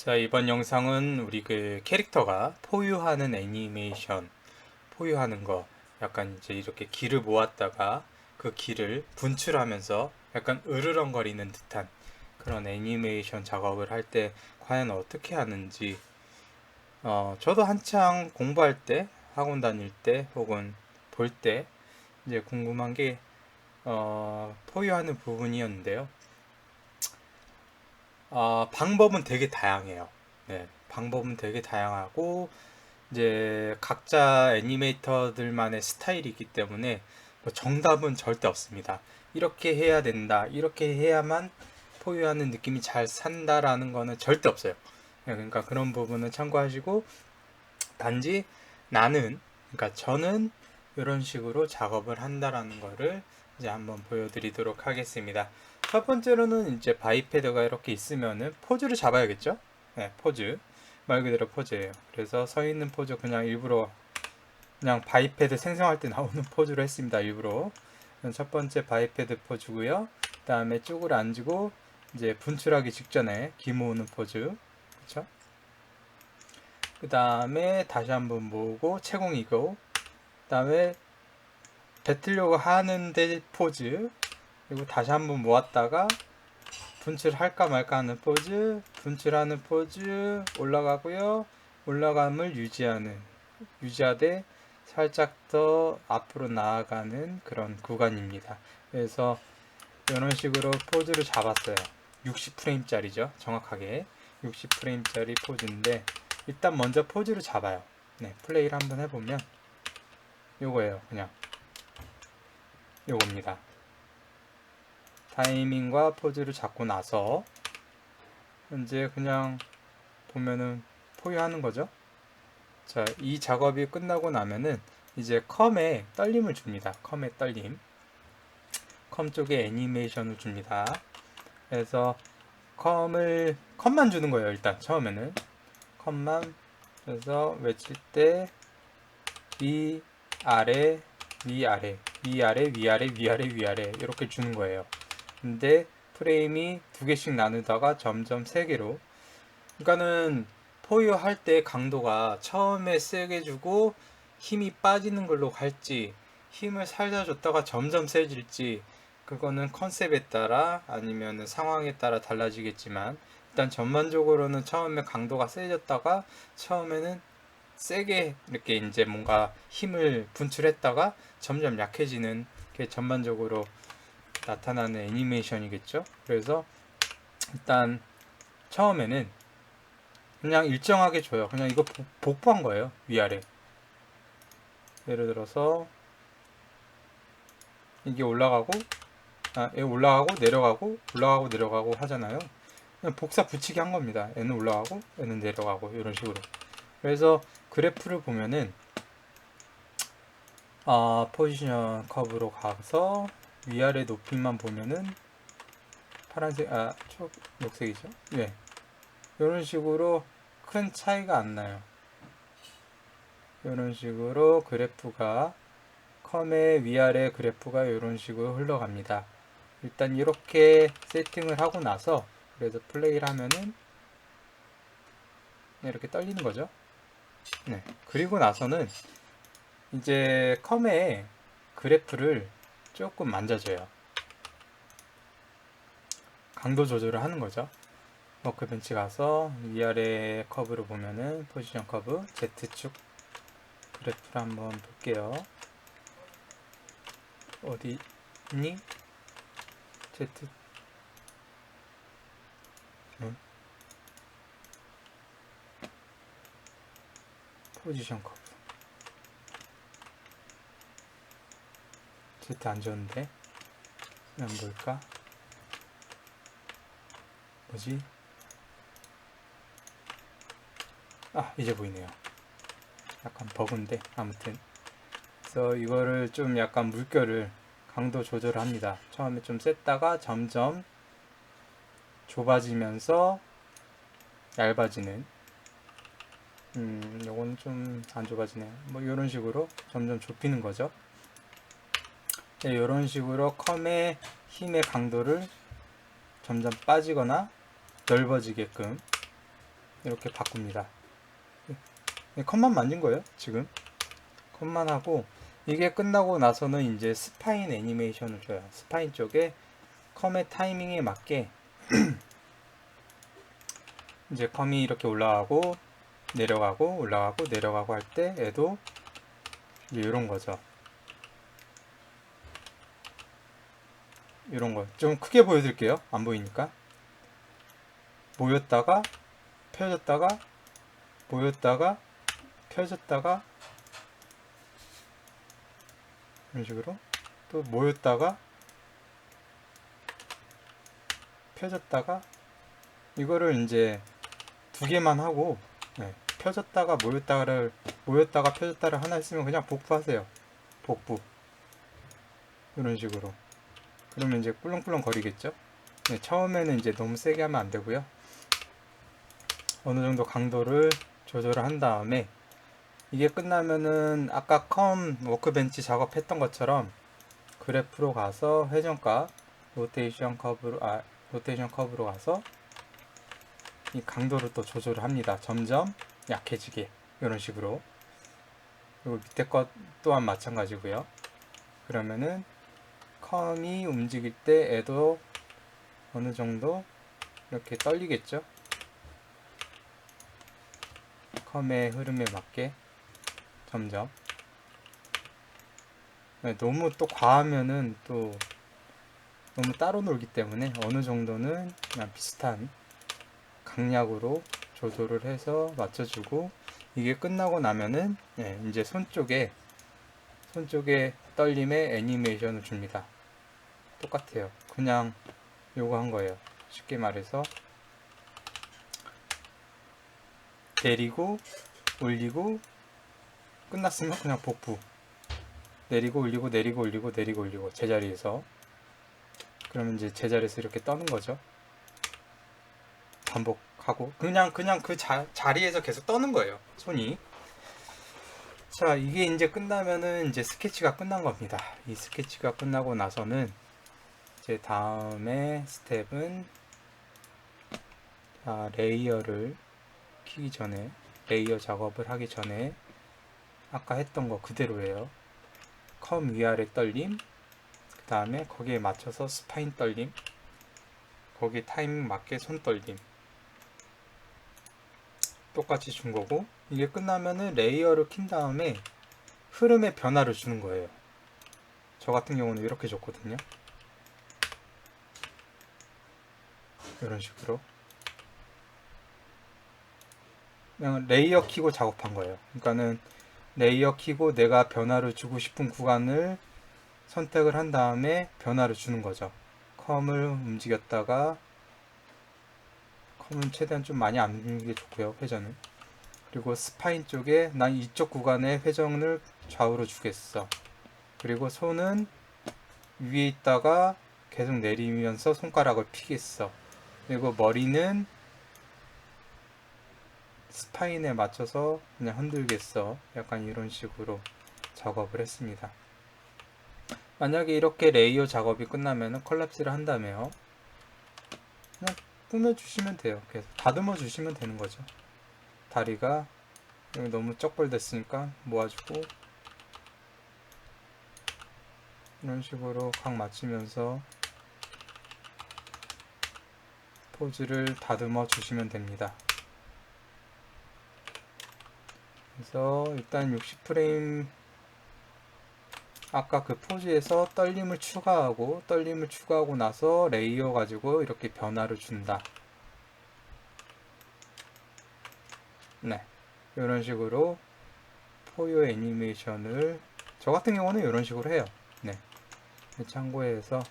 자, 이번 영상은 우리 그 캐릭터가 포유하는 애니메이션, 포유하는 거, 약간 이제 이렇게 기를 모았다가 그 기를 분출하면서 약간 으르렁거리는 듯한 그런 애니메이션 작업을 할 때 과연 어떻게 하는지, 저도 한창 공부할 때, 학원 다닐 때, 혹은 볼 때, 이제 궁금한 게, 포유하는 부분이었는데요. 방법은 되게 다양해요. 네, 방법은 되게 다양하고, 이제 각자 애니메이터들만의 스타일이 있기 때문에 뭐 정답은 절대 없습니다. 이렇게 해야 된다, 이렇게 해야만 포유하는 느낌이 잘 산다라는 거는 절대 없어요. 네, 그러니까 그런 부분은 참고하시고, 단지 나는, 그러니까 저는 이런 식으로 작업을 한다라는 거를 이제 한번 보여드리도록 하겠습니다. 첫 번째로는 이제 바이패드가 이렇게 있으면은 포즈를 잡아야겠죠? 네, 포즈. 말 그대로 포즈예요. 그래서 서 있는 포즈 그냥 일부러 그냥 바이패드 생성할 때 나오는 포즈로 했습니다. 일부러. 첫 번째 바이패드 포즈고요. 그 다음에 쭈그려 앉고 이제 분출하기 직전에 기 모으는 포즈. 그쵸? 그 다음에 다시 한번 모으고 채공이고, 그 다음에 뱉으려고 하는데 포즈, 그리고 다시 한번 모았다가 분출할까 말까 하는 포즈, 분출하는 포즈, 올라가고요. 올라감을 유지하되 살짝 더 앞으로 나아가는 그런 구간입니다. 그래서 이런 식으로 포즈를 잡았어요. 60프레임짜리죠. 정확하게 60프레임짜리 포즈인데, 일단 먼저 포즈를 잡아요. 네, 플레이를 한번 해보면 요거예요. 그냥 요겁니다. 타이밍과 포즈를 잡고 나서 이제 그냥 보면은 포유하는 거죠. 자, 이 작업이 끝나고 나면은 이제 컴에 떨림을 줍니다. 컴에 떨림. 컴 쪽에 애니메이션을 줍니다. 그래서 컴만 주는 거예요. 일단 처음에는 컴만. 그래서 외칠 때 위, 아래, 위아래, 위아래, 위아래, 위아래, 위아래 이렇게 주는 거예요. 근데 프레임이 두 개씩 나누다가 점점 세 개로. 그러니까는 포유할 때 강도가 처음에 세게 주고 힘이 빠지는 걸로 갈지, 힘을 살살 줬다가 점점 세질지, 그거는 컨셉에 따라 아니면 상황에 따라 달라지겠지만, 일단 전반적으로는 처음에 강도가 세졌다가 처음에는 세게 이렇게 이제 뭔가 힘을 분출했다가 점점 약해지는 게 전반적으로 나타나는 애니메이션이겠죠. 그래서 일단 처음에는 그냥 일정하게 줘요. 그냥 이거 복부한 거예요. 위아래. 예를 들어서 이게 올라가고, 올라가고 내려가고 올라가고 내려가고 하잖아요. 그냥 복사 붙이기 한 겁니다. 얘는 올라가고 얘는 내려가고 이런 식으로. 그래서 그래프를 보면은 포지션 커브로 가서 위아래 높이만 보면은 파란색, 녹색이죠? 예. 이런 식으로 큰 차이가 안 나요. 이런 식으로 그래프가 컴의 위아래 그래프가 이런 식으로 흘러갑니다. 일단 이렇게 세팅을 하고 나서 그래서 플레이를 하면은 이렇게 떨리는 거죠. 네. 그리고 나서는 이제 컴의 그래프를 조금 만져줘요. 강도 조절을 하는 거죠. 워크벤치 가서 위아래 커브를 보면은 포지션 커브 Z축 그래프를 한번 볼게요. 어디 있니? Z 포지션 커브 Z 안 좋은데 그냥 뭘까? 뭐지? 이제 보이네요. 약간 버그인데 아무튼 그래서 이거를 좀 약간 물결을 강도 조절을 합니다. 처음에 좀 셌다가 점점 좁아지면서 얇아지는, 요건 좀 안 좁아지네요. 뭐 이런 식으로 점점 좁히는 거죠. 네, 이런 식으로 컴의 힘의 강도를 점점 빠지거나 넓어지게끔 이렇게 바꿉니다. 컷만 만진 거예요. 지금 컷만 하고, 이게 끝나고 나서는 이제 스파인 애니메이션을 줘요. 스파인 쪽에 컴의 타이밍에 맞게 이제 컴이 이렇게 올라가고 내려가고 올라가고 내려가고 할 때 얘도 이제 이런 거죠. 이런 거 좀 크게 보여드릴게요. 안 보이니까. 모였다가 펴졌다가 모였다가 펴졌다가 이런 식으로 또 모였다가 펴졌다가, 이거를 이제 두 개만 하고, 펴졌다가 모였다가 펴졌다를 하나 했으면 그냥 복부하세요. 복부 이런 식으로. 그러면 이제 꿀렁꿀렁 거리겠죠. 처음에는 이제 너무 세게 하면 안 되고요. 어느 정도 강도를 조절을 한 다음에, 이게 끝나면은 아까 컴 워크벤치 작업했던 것처럼 그래프로 가서 회전값 로테이션 커브로 가서 이 강도를 또 조절을 합니다. 점점 약해지게 이런 식으로. 그리고 밑에 것 또한 마찬가지고요. 그러면은 컴이 움직일 때 애도 어느 정도 이렇게 떨리겠죠. 컴의 흐름에 맞게 점점. 너무 또 과하면은 또 너무 따로 놀기 때문에 어느 정도는 그냥 비슷한 강약으로 조절을 해서 맞춰주고, 이게 끝나고 나면은 이제 손 쪽에 떨림의 애니메이션을 줍니다. 똑같아요. 그냥 요거 한 거예요. 쉽게 말해서 내리고 올리고 끝났으면 그냥 복부, 내리고 올리고 내리고 올리고 내리고 올리고 제자리에서. 그러면 이제 제자리에서 이렇게 떠는 거죠. 반복하고 그냥 그 자리에서 계속 떠는 거예요, 손이. 자, 이게 이제 끝나면은 이제 스케치가 끝난 겁니다. 이 스케치가 끝나고 나서는 이제 다음에 스텝은, 레이어를 키기 전에, 레이어 작업을 하기 전에 아까 했던 거 그대로예요. 컴 위아래 떨림, 그 다음에 거기에 맞춰서 스파인 떨림, 거기 타이밍 맞게 손 떨림 똑같이 준 거고, 이게 끝나면은 레이어를 킨 다음에 흐름의 변화를 주는 거예요. 저 같은 경우는 이렇게 줬거든요. 이런 식으로 그냥 레이어 키고 작업한 거예요. 그러니까는 레이어 키고 내가 변화를 주고 싶은 구간을 선택을 한 다음에 변화를 주는 거죠. 컴을 움직였다가, 컴은 최대한 좀 많이 안 움직이는 게 좋고요, 회전은. 그리고 스파인 쪽에 난 이쪽 구간에 회전을 좌우로 주겠어. 그리고 손은 위에 있다가 계속 내리면서 손가락을 피겠어. 그리고 머리는 스파인에 맞춰서 그냥 흔들겠어. 약간 이런 식으로 작업을 했습니다. 만약에 이렇게 레이어 작업이 끝나면 컬랩스를 한다며요. 그냥 꾸며주시면 돼요. 계속 다듬어 주시면 되는 거죠. 다리가 여기 너무 쩍벌됐으니까 모아주고, 이런 식으로 각 맞추면서 포즈를 다듬어 주시면 됩니다. 그래서 일단 60프레임 아까 그 포즈에서 떨림을 추가하고 나서 레이어 가지고 이렇게 변화를 준다. 네, 이런 식으로 포유 애니메이션을 저 같은 경우는 이런 식으로 해요. 네, 참고해서.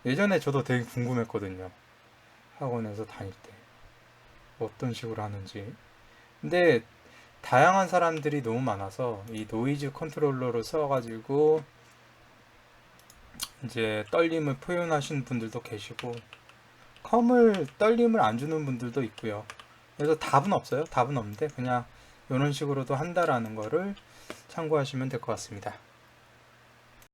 예전에 저도 되게 궁금했거든요. 학원에서 다닐 때 어떤 식으로 하는지. 근데 다양한 사람들이 너무 많아서 이 노이즈 컨트롤러를 써가지고 이제 떨림을 표현하시는 분들도 계시고, 떨림을 안 주는 분들도 있고요. 그래서 답은 없어요. 답은 없는데 그냥 이런 식으로도 한다라는 거를 참고하시면 될 것 같습니다.